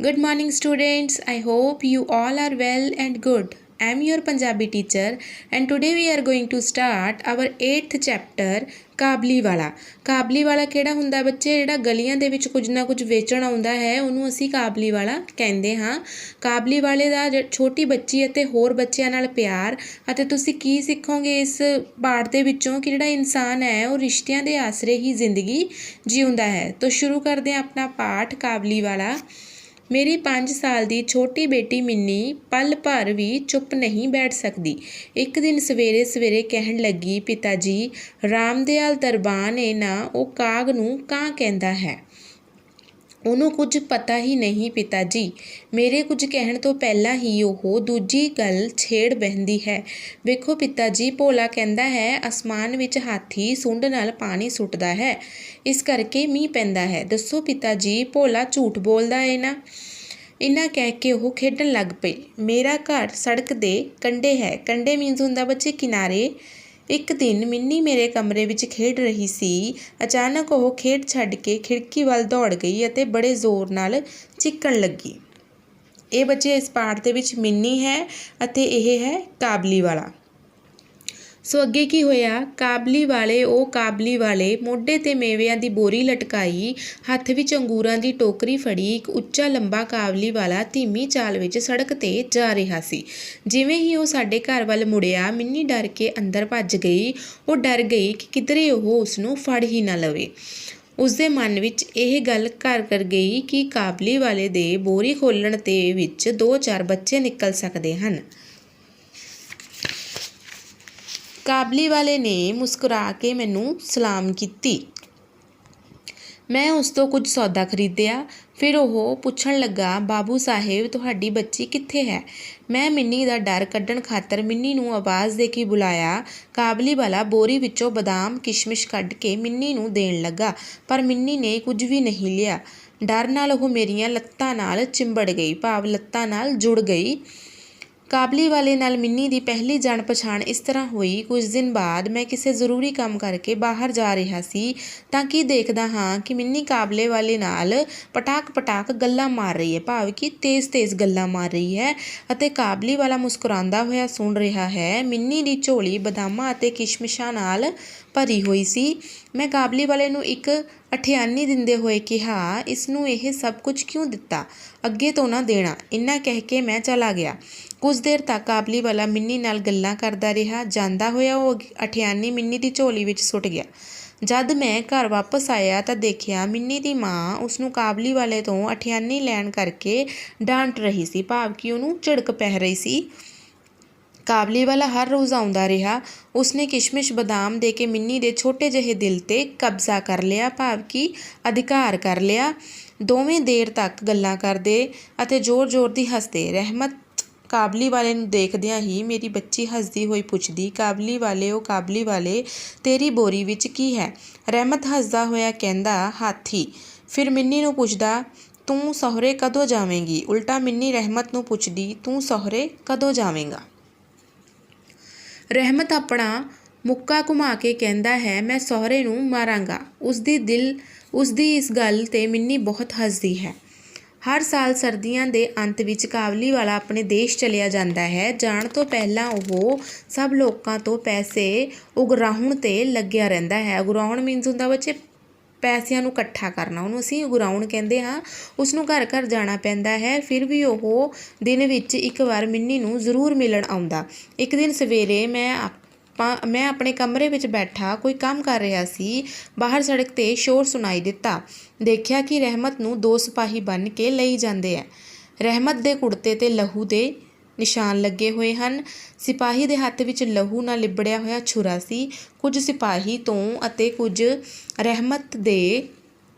Good morning, students. I hope you all are well and good. I am your Punjabi teacher, and today we are going to start our 8th chapter ਕਾਬਲੀ ਵਾਲਾ। ਕਾਬਲੀ ਵਾਲਾ ਕਿਹੜਾ ਹੁੰਦਾ ਬੱਚੇ? ਜਿਹੜਾ ਗਲੀਆਂ ਦੇ ਵਿੱਚ ਕੁਝ ਨਾ ਕੁਝ ਵੇਚਣ ਆਉਂਦਾ ਹੈ ਉਹਨੂੰ ਅਸੀਂ ਕਾਬਲੀ ਵਾਲਾ ਕਹਿੰਦੇ ਹਾਂ। ਕਾਬਲੀ ਵਾਲੇ ਦਾ ਛੋਟੀ ਬੱਚੀ ਅਤੇ ਹੋਰ ਬੱਚਿਆਂ ਨਾਲ ਪਿਆਰ। ਅਤੇ ਤੁਸੀਂ ਕੀ ਸਿੱਖੋਗੇ ਇਸ ਪਾਠ ਦੇ ਵਿੱਚੋਂ ਕਿ ਜਿਹੜਾ ਇਨਸਾਨ ਹੈ ਉਹ ਰਿਸ਼ਤਿਆਂ ਦੇ ਆਸਰੇ ਹੀ ਜ਼ਿੰਦਗੀ ਜਿਉਂਦਾ ਹੈ। ਤਾਂ ਸ਼ੁਰੂ ਕਰਦੇ ਹਾਂ ਆਪਣਾ ਪਾਠ ਕਾਬਲੀ ਵਾਲਾ। मेरी 5 साल की छोटी बेटी मिन्नी पल भर भी चुप नहीं बैठ सकती। एक दिन सवेरे सवेरे कहन लगी, पिता जी रामदयाल दरबान है ना, वो काग नूं कां कहंदा है। ਉਹਨੂੰ ਕੁਝ ਪਤਾ ਹੀ ਨਹੀਂ ਪਿਤਾ ਜੀ। ਮੇਰੇ ਕੁਝ ਕਹਿਣ ਤੋਂ ਪਹਿਲਾਂ ਹੀ ਉਹ ਦੂਜੀ ਗੱਲ ਛੇੜ ਬਹਿੰਦੀ ਹੈ। ਵੇਖੋ ਪਿਤਾ ਜੀ, ਭੋਲਾ ਕਹਿੰਦਾ ਹੈ ਅਸਮਾਨ ਵਿੱਚ ਹਾਥੀ ਸੁੰਡ ਨਾਲ ਪਾਣੀ ਸੁੱਟਦਾ ਹੈ, ਇਸ ਕਰਕੇ ਮੀਂਹ ਪੈਂਦਾ ਹੈ। ਦੱਸੋ ਪਿਤਾ ਜੀ, ਭੋਲਾ ਝੂਠ ਬੋਲਦਾ ਹੈ ਨਾ। ਇੰਨਾ ਕਹਿ ਕੇ ਉਹ ਖੇਡਣ ਲੱਗ ਪਈ। ਮੇਰਾ ਘਰ ਸੜਕ ਦੇ ਕੰਢੇ ਹੈ। ਕੰਢੇ ਮੀਨਸ ਹੁੰਦਾ ਬੱਚੇ ਕਿਨਾਰੇ। ਇੱਕ ਦਿਨ ਮਿੰਨੀ ਮੇਰੇ ਕਮਰੇ ਵਿੱਚ ਖੇਡ ਰਹੀ ਸੀ। ਅਚਾਨਕ ਉਹ ਖੇਡ ਛੱਡ ਕੇ ਖਿੜਕੀ ਵੱਲ ਦੌੜ ਗਈ ਅਤੇ ਬੜੇ ਜ਼ੋਰ ਨਾਲ ਚੀਕਣ ਲੱਗੀ। ਇਹ ਬੱਚੇ ਇਸ ਪਾਠ ਦੇ ਵਿੱਚ ਮਿੰਨੀ ਹੈ ਅਤੇ ਇਹ ਹੈ ਕਾਬਲੀ ਵਾਲਾ। ਸੋ ਅੱਗੇ ਕੀ ਹੋਇਆ? ਕਾਬਲੀ ਵਾਲੇ ਮੋਢੇ 'ਤੇ ਮੇਵਿਆਂ ਦੀ ਬੋਰੀ ਲਟਕਾਈ, ਹੱਥ ਵਿੱਚ ਅੰਗੂਰਾਂ ਦੀ ਟੋਕਰੀ ਫੜੀ ਇੱਕ ਉੱਚਾ ਲੰਬਾ ਕਾਬਲੀ ਵਾਲਾ ਧੀਮੀ ਚਾਲ ਵਿੱਚ ਸੜਕ 'ਤੇ ਜਾ ਰਿਹਾ ਸੀ। ਜਿਵੇਂ ਹੀ ਉਹ ਸਾਡੇ ਘਰ ਵੱਲ ਮੁੜਿਆ, ਮਿੰਨੀ ਡਰ ਕੇ ਅੰਦਰ ਭੱਜ ਗਈ। ਉਹ ਡਰ ਗਈ ਕਿ ਕਿਧਰੇ ਉਹ ਉਸਨੂੰ ਫੜ ਹੀ ਨਾ ਲਵੇ। ਉਸਦੇ ਮਨ ਵਿੱਚ ਇਹ ਗੱਲ ਘਰ ਕਰ ਗਈ ਕਿ ਕਾਬਲੀ ਵਾਲੇ ਦੇ ਬੋਰੀ ਖੋਲ੍ਹਣ 'ਤੇ ਵਿੱਚ 2-4 ਬੱਚੇ ਨਿਕਲ ਸਕਦੇ ਹਨ। ਕਾਬਲੀ ਵਾਲੇ ਨੇ ਮੁਸਕਰਾ ਕੇ ਮੈਨੂੰ ਸਲਾਮ ਕੀਤੀ। ਮੈਂ ਉਸ ਤੋਂ ਕੁਝ ਸੌਦਾ ਖਰੀਦਿਆ। ਫਿਰ ਉਹ ਪੁੱਛਣ ਲੱਗਾ, ਬਾਬੂ ਸਾਹਿਬ ਤੁਹਾਡੀ ਬੱਚੀ ਕਿੱਥੇ ਹੈ? ਮੈਂ ਮਿੰਨੀ ਦਾ ਡਰ ਕੱਢਣ ਖਾਤਰ ਮਿੰਨੀ ਨੂੰ ਆਵਾਜ਼ ਦੇ ਕੇ ਬੁਲਾਇਆ। ਕਾਬਲੀ ਵਾਲਾ ਬੋਰੀ ਵਿੱਚੋਂ ਬਦਾਮ ਕਿਸ਼ਮਿਸ਼ ਕੱਢ ਕੇ ਮਿੰਨੀ ਨੂੰ ਦੇਣ ਲੱਗਾ, ਪਰ ਮਿੰਨੀ ਨੇ ਕੁਝ ਵੀ ਨਹੀਂ ਲਿਆ। ਡਰ ਨਾਲ ਉਹ ਮੇਰੀਆਂ ਲੱਤਾਂ ਨਾਲ ਚਿੰਬੜ ਗਈ, ਭਾਵ ਲੱਤਾਂ ਨਾਲ ਜੁੜ ਗਈ। ਕਾਬਲੀ ਵਾਲੇ ਨਾਲ ਮਿੰਨੀ ਦੀ ਪਹਿਲੀ ਜਾਣ ਪਛਾਣ ਇਸ ਤਰ੍ਹਾਂ ਹੋਈ। ਕੁਝ ਦਿਨ ਬਾਅਦ ਮੈਂ ਕਿਸੇ ਜ਼ਰੂਰੀ ਕੰਮ ਕਰਕੇ ਬਾਹਰ ਜਾ ਰਿਹਾ ਸੀ ਤਾਂ ਕਿ ਦੇਖਦਾ ਹਾਂ ਕਿ ਮਿੰਨੀ ਕਾਬਲੇ ਵਾਲੇ ਨਾਲ ਪਟਾਕ ਗੱਲਾਂ ਮਾਰ ਰਹੀ ਹੈ, ਭਾਵ ਕਿ ਤੇਜ਼ ਗੱਲਾਂ ਮਾਰ ਰਹੀ ਹੈ ਅਤੇ ਕਾਬਲੀ ਵਾਲਾ ਮੁਸਕਰਾਉਂਦਾ ਹੋਇਆ ਸੁਣ ਰਿਹਾ ਹੈ। ਮਿੰਨੀ ਦੀ ਝੋਲੀ ਬਦਾਮਾਂ ਅਤੇ ਕਿਸ਼ਮਿਸ਼ਾਂ ਨਾਲ ਭਰੀ ਹੋਈ ਸੀ। ਮੈਂ ਕਾਬਲੀ ਵਾਲੇ ਨੂੰ ਇੱਕ ਅਠਿਆਨੀ ਦਿੰਦੇ ਹੋਏ ਕਿਹਾ, ਇਸ ਨੂੰ ਇਹ ਸਭ ਕੁਝ ਕਿਉਂ ਦਿੱਤਾ? ਅੱਗੇ ਤੋਂ ਨਾ ਦੇਣਾ। ਇੰਨਾ ਕਹਿ ਕੇ ਮੈਂ ਚਲਾ ਗਿਆ। ਕੁਝ ਦੇਰ ਤੱਕ ਕਾਬਲੀ ਵਾਲਾ ਮਿੰਨੀ ਨਾਲ ਗੱਲਾਂ ਕਰਦਾ ਰਿਹਾ। ਜਾਂਦਾ ਹੋਇਆ ਉਹ ਅਠਿਆਨੀ ਮਿੰਨੀ ਦੀ ਝੋਲੀ ਵਿੱਚ ਸੁੱਟ ਗਿਆ। ਜਦ ਮੈਂ ਘਰ ਵਾਪਸ ਆਇਆ ਤਾਂ ਦੇਖਿਆ ਮਿੰਨੀ ਦੀ ਮਾਂ ਉਸਨੂੰ ਕਾਬਲੀ ਵਾਲੇ ਤੋਂ ਅਠਿਆਨੀ ਲੈਣ ਕਰਕੇ ਡਾਂਟ ਰਹੀ ਸੀ, ਭਾਵ ਕਿ ਉਹਨੂੰ ਝਿੜਕ ਪੈ ਰਹੀ ਸੀ। ਕਾਬਲੀ ਵਾਲਾ ਹਰ ਰੋਜ਼ ਆਉਂਦਾ ਰਿਹਾ। ਉਸਨੇ ਕਿਸ਼ਮਿਸ਼ ਬਦਾਮ ਦੇ ਕੇ ਮਿੰਨੀ ਦੇ ਛੋਟੇ ਜਿਹੇ ਦਿਲ 'ਤੇ ਕਬਜ਼ਾ ਕਰ ਲਿਆ, ਭਾਵ ਕਿ ਅਧਿਕਾਰ ਕਰ ਲਿਆ। ਦੋਵੇਂ ਦੇਰ ਤੱਕ ਗੱਲਾਂ ਕਰਦੇ ਅਤੇ ਜ਼ੋਰ ਦੀ ਹੱਸਦੇ। ਰਹਿਮਤ ਕਾਬਲੀ ਵਾਲੇ ਨੂੰ ਦੇਖਦਿਆਂ ਹੀ ਮੇਰੀ ਬੱਚੀ ਹੱਸਦੀ ਹੋਈ ਪੁੱਛਦੀ, ਕਾਬਲੀ ਵਾਲੇ ਤੇਰੀ ਬੋਰੀ ਵਿੱਚ ਕੀ ਹੈ? ਰਹਿਮਤ ਹੱਸਦਾ ਹੋਇਆ ਕਹਿੰਦਾ, ਹਾਥੀ। ਫਿਰ ਮਿੰਨੀ ਨੂੰ ਪੁੱਛਦਾ, ਤੂੰ ਸਹੁਰੇ ਕਦੋਂ ਜਾਵੇਂਗੀ? ਉਲਟਾ ਮਿੰਨੀ ਰਹਿਮਤ ਨੂੰ ਪੁੱਛਦੀ, ਤੂੰ ਸਹੁਰੇ ਕਦੋਂ ਜਾਵੇਂਗਾ? ਰਹਿਮਤ ਆਪਣਾ ਮੁੱਕਾ ਘੁਮਾ ਕੇ ਕਹਿੰਦਾ ਹੈ, ਮੈਂ ਸਹੁਰੇ ਨੂੰ ਮਾਰਾਂਗਾ। ਉਸਦੀ ਇਸ ਗੱਲ 'ਤੇ ਮਿੰਨੀ ਬਹੁਤ ਹੱਸਦੀ ਹੈ। ਹਰ ਸਾਲ ਸਰਦੀਆਂ ਦੇ ਅੰਤ ਵਿੱਚ ਕਾਬਲੀ ਵਾਲਾ ਆਪਣੇ ਦੇਸ਼ ਚਲਿਆ ਜਾਂਦਾ ਹੈ। ਜਾਣ ਤੋਂ ਪਹਿਲਾਂ ਉਹ ਸਭ ਲੋਕਾਂ ਤੋਂ ਪੈਸੇ ਉਗਰਾਹੁਣ 'ਤੇ ਲੱਗਿਆ ਰਹਿੰਦਾ ਹੈ। ਉਗਰਾਹੁਣ ਮੀਨਸ ਹੁੰਦਾ ਬੱਚੇ ਪੈਸਿਆਂ ਨੂੰ ਇਕੱਠਾ ਕਰਨਾ, ਉਹਨੂੰ ਅਸੀਂ ਉਗਰਾਹੁਣ ਕਹਿੰਦੇ ਹਾਂ। ਉਸਨੂੰ ਘਰ ਘਰ ਜਾਣਾ ਪੈਂਦਾ ਹੈ। ਫਿਰ ਵੀ ਉਹ ਦਿਨ ਵਿੱਚ ਇੱਕ ਵਾਰ ਮਿੰਨੀ ਨੂੰ ਜ਼ਰੂਰ ਮਿਲਣ ਆਉਂਦਾ। ਇੱਕ ਦਿਨ ਸਵੇਰੇ ਮੈਂ ਆਪਣੇ ਕਮਰੇ ਵਿੱਚ ਬੈਠਾ ਕੋਈ ਕੰਮ ਕਰ ਰਿਹਾ ਸੀ। ਬਾਹਰ ਸੜਕ 'ਤੇ ਸ਼ੋਰ ਸੁਣਾਈ ਦਿੱਤਾ। ਦੇਖਿਆ ਕਿ ਰਹਿਮਤ ਨੂੰ 2 ਸਿਪਾਹੀ ਬੰਨ੍ਹ ਕੇ ਲਈ ਜਾਂਦੇ ਹੈ। ਰਹਿਮਤ ਦੇ ਕੁੜਤੇ 'ਤੇ ਲਹੂ ਦੇ ਨਿਸ਼ਾਨ ਲੱਗੇ ਹੋਏ ਹਨ। ਸਿਪਾਹੀ ਦੇ ਹੱਥ ਵਿੱਚ ਲਹੂ ਨਾਲ ਲਿਬੜਿਆ ਹੋਇਆ ਛੁਰਾ ਸੀ। ਕੁਝ ਸਿਪਾਹੀ ਤੋਂ ਅਤੇ ਕੁਝ ਰਹਿਮਤ ਦੇ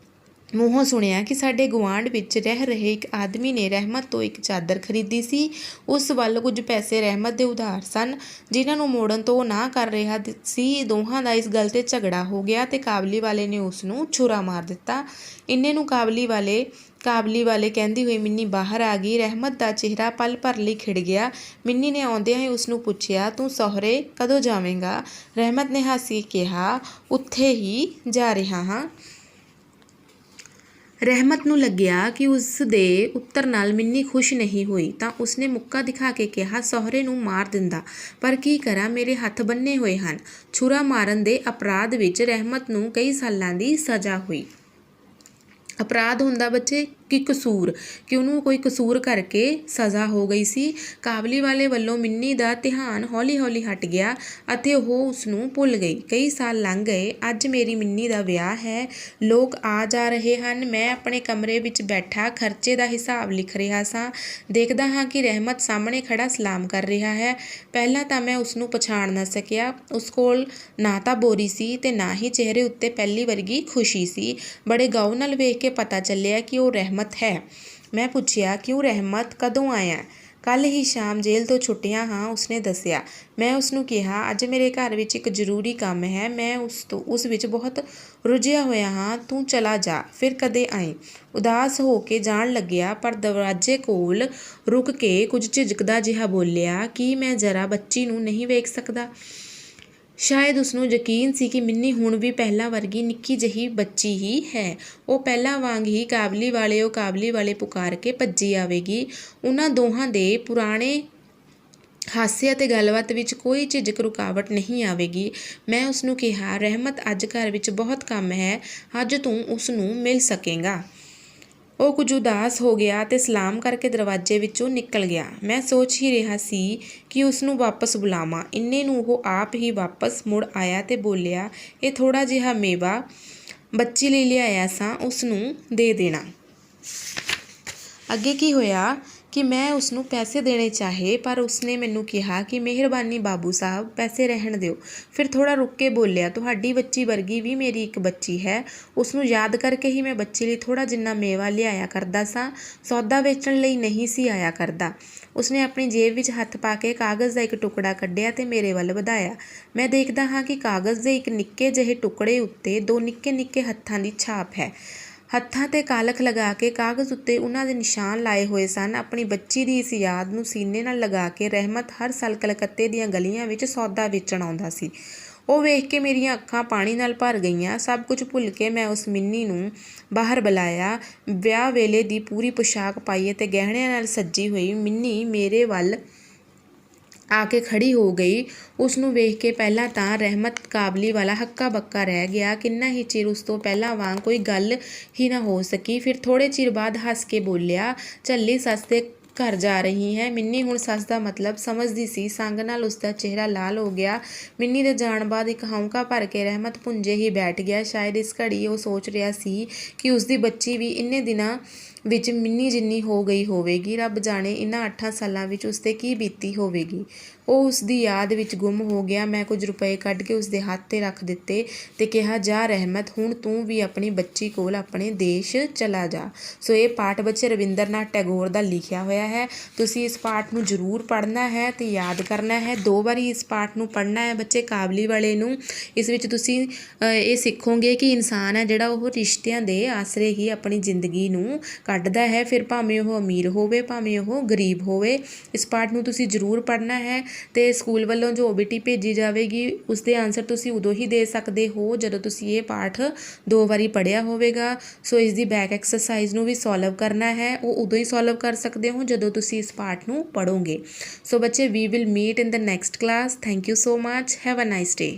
ਮੂੰਹੋਂ ਸੁਣਿਆ ਕਿ ਸਾਡੇ ਗੁਆਂਢ ਵਿੱਚ ਰਹਿ ਰਹੇ ਇੱਕ ਆਦਮੀ ਨੇ ਰਹਿਮਤ ਤੋਂ ਇੱਕ ਚਾਦਰ ਖਰੀਦੀ ਸੀ। ਉਸ ਵੱਲ ਕੁਝ ਪੈਸੇ ਰਹਿਮਤ ਦੇ ਉਧਾਰ ਸਨ, ਜਿਨ੍ਹਾਂ ਨੂੰ ਮੋੜਨ ਤੋਂ ਉਹ ਨਾ ਕਰ ਰਿਹਾ ਸੀ। ਦੋਹਾਂ ਦਾ ਇਸ ਗੱਲ 'ਤੇ ਝਗੜਾ ਹੋ ਗਿਆ ਤੇ ਕਾਬਲੀ ਵਾਲੇ ਨੇ ਉਸ ਨੂੰ ਛੁਰਾ ਮਾਰ ਦਿੱਤਾ। ਇੰਨੇ ਨੂੰ ਕਾਬਲੀ ਵਾਲੇ ਕਹਿੰਦੀ ਹੋਈ ਮਿੰਨੀ ਬਾਹਰ ਆ ਗਈ। ਰਹਿਮਤ ਦਾ ਚਿਹਰਾ ਪਲ ਭਰ ਲਈ ਖਿੜ ਗਿਆ। ਮਿੰਨੀ ਨੇ ਆਉਂਦਿਆਂ ਹੀ ਉਸ ਨੂੰ ਪੁੱਛਿਆ, ਤੂੰ ਸਹੁਰੇ ਕਦੋਂ ਜਾਵੇਂਗਾ? ਰਹਿਮਤ ਨੇ ਹੱਸ ਕੇ ਕਿਹਾ, ਉੱਥੇ ਹੀ ਜਾ ਰਿਹਾ ਹਾਂ। ਰਹਿਮਤ ਨੂੰ ਲੱਗਿਆ ਕਿ ਉਸ ਦੇ ਉੱਤਰ ਨਾਲ ਮਿੰਨੀ ਖੁਸ਼ ਨਹੀਂ ਹੋਈ ਤਾਂ ਉਸਨੇ ਮੁੱਕਾ ਦਿਖਾ ਕੇ ਕਿਹਾ, ਸਹੁਰੇ ਨੂੰ ਮਾਰ ਦਿੰਦਾ, ਪਰ ਕੀ ਕਰਾਂ, ਮੇਰੇ ਹੱਥ ਬੰਨੇ ਹੋਏ ਹਨ। ਛੁਰਾ ਮਾਰਨ ਦੇ ਅਪਰਾਧ ਵਿੱਚ ਰਹਿਮਤ ਨੂੰ ਕਈ ਸਾਲਾਂ ਦੀ ਸਜ਼ਾ ਹੋਈ। ਅਪਰਾਧ ਹੁੰਦਾ ਬੱਚੇ ਕਿ ਕਸੂਰ, ਕਿ ਉਹਨੂੰ ਕੋਈ ਕਸੂਰ ਕਰਕੇ ਸਜ਼ਾ ਹੋ ਗਈ ਸੀ। ਕਾਬਲੀ ਵਾਲੇ ਵੱਲੋਂ ਮਿੰਨੀ ਦਾ ਧਿਆਨ ਹੌਲੀ ਹੌਲੀ ਹਟ ਗਿਆ ਅਤੇ ਉਹ ਉਸਨੂੰ ਭੁੱਲ ਗਈ। ਕਈ ਸਾਲ ਲੰਘ ਗਏ। ਅੱਜ ਮੇਰੀ ਮਿੰਨੀ ਦਾ ਵਿਆਹ ਹੈ। ਲੋਕ ਆ ਜਾ ਰਹੇ ਹਨ। ਮੈਂ ਆਪਣੇ ਕਮਰੇ ਵਿੱਚ ਬੈਠਾ ਖਰਚੇ ਦਾ ਹਿਸਾਬ ਲਿਖ ਰਿਹਾ ਸਾਂ। ਦੇਖਦਾ ਹਾਂ ਕਿ ਰਹਿਮਤ ਸਾਹਮਣੇ ਖੜਾ ਸਲਾਮ ਕਰ ਰਿਹਾ ਹੈ। ਪਹਿਲਾਂ ਤਾਂ ਮੈਂ ਉਸਨੂੰ ਪਛਾਣ ਨਾ ਸਕਿਆ। ਉਸ ਕੋਲ ਨਾ ਤਾਂ ਬੋਰੀ ਸੀ ਤੇ ਨਾ ਹੀ ਚਿਹਰੇ ਉੱਤੇ ਪਹਿਲੀ ਵਰਗੀ ਖੁਸ਼ੀ ਸੀ। ਬੜੇ ਗੌਰ ਨਾਲ ਵੇਖ ਕੇ ਪਤਾ ਚੱਲਿਆ ਕਿ ਉਹ ਰਹਿਮਤ ਹੈ। ਮੈਂ ਪੁੱਛਿਆ, ਕਿਉਂ ਰਹਿਮਤ, ਕਦੋਂ ਆਇਆ? ਕੱਲ੍ਹ ਹੀ ਸ਼ਾਮ ਜੇਲ੍ਹ ਤੋਂ ਛੁੱਟਿਆ ਹਾਂ, ਉਸਨੇ ਦੱਸਿਆ। ਮੈਂ ਉਸਨੂੰ ਕਿਹਾ, ਅੱਜ ਮੇਰੇ ਘਰ ਵਿੱਚ ਇੱਕ ਜ਼ਰੂਰੀ ਕੰਮ ਹੈ। ਮੈਂ ਉਸ ਵਿੱਚ ਬਹੁਤ ਰੁੱਝਿਆ ਹੋਇਆ ਹਾਂ। ਤੂੰ ਚਲਾ ਜਾ, ਫਿਰ ਕਦੇ ਆਈਂ। ਉਦਾਸ ਹੋ ਕੇ ਜਾਣ ਲੱਗਿਆ, ਪਰ ਦਰਵਾਜ਼ੇ ਕੋਲ ਰੁਕ ਕੇ ਕੁਝ ਝਿਜਕਦਾ ਜਿਹਾ ਬੋਲਿਆ, ਕੀ ਮੈਂ ਜ਼ਰਾ ਬੱਚੀ ਨੂੰ ਨਹੀਂ ਵੇਖ ਸਕਦਾ? ਸ਼ਾਇਦ ਉਸਨੂੰ ਯਕੀਨ ਸੀ ਕਿ ਮਿੰਨੀ ਹੁਣ ਵੀ ਪਹਿਲਾਂ ਵਰਗੀ ਨਿੱਕੀ ਜਿਹੀ ਬੱਚੀ ਹੀ ਹੈ। ਉਹ ਪਹਿਲਾਂ ਵਾਂਗ ਹੀ ਕਾਬਲੀ ਵਾਲੇ ਪੁਕਾਰ ਕੇ ਭੱਜੀ ਆਵੇਗੀ। ਉਹਨਾਂ ਦੋਹਾਂ ਦੇ ਪੁਰਾਣੇ ਹਾਸੇ ਅਤੇ ਗੱਲਬਾਤ ਵਿੱਚ ਕੋਈ ਝਿਜਕ ਰੁਕਾਵਟ ਨਹੀਂ ਆਵੇਗੀ। ਮੈਂ ਉਸਨੂੰ ਕਿਹਾ, ਰਹਿਮਤ, ਅੱਜ ਘਰ ਵਿੱਚ ਬਹੁਤ ਕੰਮ ਹੈ। ਅੱਜ ਤੂੰ ਉਸਨੂੰ ਮਿਲ ਸਕੇਂਗਾ। ਉਹ ਕੁਝ ਉਦਾਸ ਹੋ ਗਿਆ ਅਤੇ ਸਲਾਮ ਕਰਕੇ ਦਰਵਾਜ਼ੇ ਵਿੱਚੋਂ ਨਿਕਲ ਗਿਆ। ਮੈਂ ਸੋਚ ਹੀ ਰਿਹਾ ਸੀ ਕਿ ਉਸਨੂੰ ਵਾਪਸ ਬੁਲਾਵਾਂ। ਇੰਨੇ ਨੂੰ ਉਹ ਆਪ ਹੀ ਵਾਪਸ ਮੁੜ ਆਇਆ ਤੇ ਬੋਲਿਆ, ਇਹ ਥੋੜ੍ਹਾ ਜਿਹਾ ਮੇਵਾ ਬੱਚੀ ਲਈ ਲਿਆਇਆ ਸਾਂ, ਉਸਨੂੰ ਦੇ ਦੇਣਾ। ਅੱਗੇ ਕੀ ਹੋਇਆ ਕਿ ਮੈਂ ਉਸਨੂੰ ਪੈਸੇ ਦੇਣੇ ਚਾਹੇ, ਪਰ ਉਸਨੇ ਮੈਨੂੰ ਕਿਹਾ ਕਿ ਮਿਹਰਬਾਨੀ ਬਾਬੂ ਸਾਹਿਬ, ਪੈਸੇ ਰਹਿਣ ਦਿਓ। ਫਿਰ ਥੋੜ੍ਹਾ ਰੁਕ ਕੇ ਬੋਲਿਆ, ਤੁਹਾਡੀ ਬੱਚੀ ਵਰਗੀ ਵੀ ਮੇਰੀ ਇੱਕ ਬੱਚੀ ਹੈ। ਉਸਨੂੰ ਯਾਦ ਕਰਕੇ ਹੀ ਮੈਂ ਬੱਚੀ ਲਈ ਥੋੜ੍ਹਾ ਜਿੰਨਾ ਮੇਵਾ ਲਿਆਇਆ ਕਰਦਾ ਸਾਂ, ਸੌਦਾ ਵੇਚਣ ਲਈ ਨਹੀਂ ਸੀ ਆਇਆ ਕਰਦਾ। ਉਸਨੇ ਆਪਣੀ ਜੇਬ ਵਿੱਚ ਹੱਥ ਪਾ ਕੇ ਕਾਗਜ਼ ਦਾ ਇੱਕ ਟੁਕੜਾ ਕੱਢਿਆ ਤੇ ਮੇਰੇ ਵੱਲ ਵਧਾਇਆ। ਮੈਂ ਦੇਖਦਾ ਹਾਂ ਕਿ ਕਾਗਜ਼ ਦੇ ਇੱਕ ਨਿੱਕੇ ਜਿਹੇ ਟੁਕੜੇ ਉੱਤੇ ਦੋ ਨਿੱਕੇ ਨਿੱਕੇ ਹੱਥਾਂ ਦੀ ਛਾਪ ਹੈ। ਹੱਥਾਂ 'ਤੇ ਕਾਲਖ ਲਗਾ ਕੇ ਕਾਗਜ਼ ਉੱਤੇ ਉਹਨਾਂ ਦੇ ਨਿਸ਼ਾਨ ਲਾਏ ਹੋਏ ਸਨ। ਆਪਣੀ ਬੱਚੀ ਦੀ ਇਸ ਯਾਦ ਨੂੰ ਸੀਨੇ ਨਾਲ ਲਗਾ ਕੇ ਰਹਿਮਤ ਹਰ ਸਾਲ ਕਲਕੱਤੇ ਦੀਆਂ ਗਲੀਆਂ ਵਿੱਚ ਸੌਦਾ ਵੇਚਣ ਆਉਂਦਾ ਸੀ। ਉਹ ਵੇਖ ਕੇ ਮੇਰੀਆਂ ਅੱਖਾਂ ਪਾਣੀ ਨਾਲ ਭਰ ਗਈਆਂ। ਸਭ ਕੁਝ ਭੁੱਲ ਕੇ ਮੈਂ ਉਸ ਮਿੰਨੀ ਨੂੰ ਬਾਹਰ ਬੁਲਾਇਆ। ਵਿਆਹ ਵੇਲੇ ਦੀ ਪੂਰੀ ਪੁਸ਼ਾਕ ਪਾਈ ਅਤੇ ਗਹਿਣਿਆਂ ਨਾਲ ਸੱਜੀ ਹੋਈ ਮਿੰਨੀ ਮੇਰੇ ਵੱਲ ਆ ਕੇ ਖੜੀ ਹੋ ਗਈ। ਉਸਨੂੰ ਵੇਖ ਕੇ ਪਹਿਲਾਂ ਤਾਂ ਰਹਿਮਤ ਕਾਬਲੀ ਵਾਲਾ ਹੱਕਾ ਬੱਕਾ ਰਹਿ ਗਿਆ। ਕਿੰਨਾ ਹੀ ਚਿਰ ਉਸ ਤੋਂ ਪਹਿਲਾਂ ਵਾਂਗ ਕੋਈ ਗੱਲ ਹੀ ਨਾ ਹੋ ਸਕੀ। ਫਿਰ ਥੋੜ੍ਹੇ ਚਿਰ ਬਾਅਦ ਹੱਸ ਕੇ ਬੋਲਿਆ, ਝੱਲੀ ਸੱਸ ਦੇ ਘਰ ਜਾ ਰਹੀ ਹੈ। ਮਿੰਨੀ ਹੁਣ ਸੱਸ ਦਾ ਮਤਲਬ ਸਮਝਦੀ ਸੀ। ਸੰਗ ਨਾਲ ਉਸਦਾ ਚਿਹਰਾ ਲਾਲ ਹੋ ਗਿਆ। ਮਿੰਨੀ ਦੇ ਜਾਣ ਬਾਅਦ ਇੱਕ ਹੌਂਕਾ ਭਰ ਕੇ ਰਹਿਮਤ ਭੁੰਜੇ ਹੀ ਬੈਠ ਗਿਆ। ਸ਼ਾਇਦ ਇਸ ਘੜੀ ਉਹ ਸੋਚ ਰਿਹਾ ਸੀ ਕਿ ਉਸਦੀ ਬੱਚੀ ਵੀ ਇੰਨੇ ਦਿਨਾਂ ਵਿੱਚ ਮਿੰਨੀ ਜਿੰਨੀ ਹੋ ਗਈ ਹੋਵੇਗੀ। ਰੱਬ ਜਾਣੇ ਇਹਨਾਂ 8 ਸਾਲਾਂ ਵਿੱਚ ਉਸ 'ਤੇ ਕੀ ਬੀਤੀ ਹੋਵੇਗੀ। ਉਹ ਉਸ ਦੀ ਯਾਦ ਵਿੱਚ ਗੁੰਮ ਹੋ ਗਿਆ। ਮੈਂ ਕੁਝ ਰੁਪਏ ਕੱਢ ਕੇ ਉਸਦੇ ਹੱਥ 'ਤੇ ਰੱਖ ਦਿੱਤੇ ਤੇ ਕਿਹਾ, ਜਾ ਰਹਿਮਤ, ਹੁਣ ਤੂੰ ਵੀ ਆਪਣੀ ਬੱਚੀ ਕੋਲ ਆਪਣੇ ਦੇਸ਼ ਚਲਾ ਜਾ। ਸੋ ਇਹ ਪਾਠ ਬੱਚੇ ਰਵਿੰਦਰਨਾਥ ਟੈਗੋਰ ਦਾ ਲਿਖਿਆ ਹੋਇਆ ਹੈ। ਤੁਸੀਂ ਇਸ ਪਾਠ ਨੂੰ ਜ਼ਰੂਰ ਪੜ੍ਹਨਾ ਹੈ ਤੇ ਯਾਦ ਕਰਨਾ ਹੈ। 2 ਵਾਰੀ ਇਸ ਪਾਠ ਨੂੰ ਪੜ੍ਹਨਾ ਹੈ ਬੱਚੇ, ਕਾਬਲੀ ਵਾਲੇ ਨੂੰ। ਇਸ ਵਿੱਚ ਤੁਸੀਂ ਇਹ ਸਿੱਖੋਗੇ ਕਿ ਇਨਸਾਨ ਹੈ ਜਿਹੜਾ ਉਹ ਰਿਸ਼ਤਿਆਂ ਦੇ ਆਸਰੇ ਹੀ ਆਪਣੀ ਜ਼ਿੰਦਗੀ ਨੂੰ ਕੱਢਦਾ ਹੈ। ਫਿਰ ਭਾਵੇਂ ਉਹ ਅਮੀਰ ਹੋਵੇ, ਭਾਵੇਂ ਉਹ ਗਰੀਬ ਹੋਵੇ। ਇਸ ਪਾਠ ਨੂੰ ਤੁਸੀਂ ਜ਼ਰੂਰ ਪੜ੍ਹਨਾ ਹੈ ਤੇ ਸਕੂਲ ਵੱਲੋਂ ਜੋ OBT ਭੇਜੀ ਜਾਵੇਗੀ ਉਸਦੇ ਆਨਸਰ ਤੁਸੀਂ ਉਦੋਂ ਹੀ ਦੇ ਸਕਦੇ ਹੋ ਜਦੋਂ ਤੁਸੀਂ ਇਹ ਪਾਠ 2 ਵਾਰੀ ਪੜ੍ਹਿਆ ਹੋਵੇਗਾ। ਸੋ ਇਸ ਦੀ ਬੈਕ ਐਕਸਰਸਾਈਜ਼ ਨੂੰ ਵੀ ਸੋਲਵ ਕਰਨਾ ਹੈ। ਉਹ ਉਦੋਂ ਹੀ ਸੋਲਵ ਕਰ ਸਕਦੇ ਹੋ ਜਦੋਂ ਤੁਸੀਂ ਇਸ ਪਾਠ ਨੂੰ ਪੜ੍ਹੋਗੇ। ਸੋ ਬੱਚੇ, we will meet in the next class. Thank you so much. Have a nice day.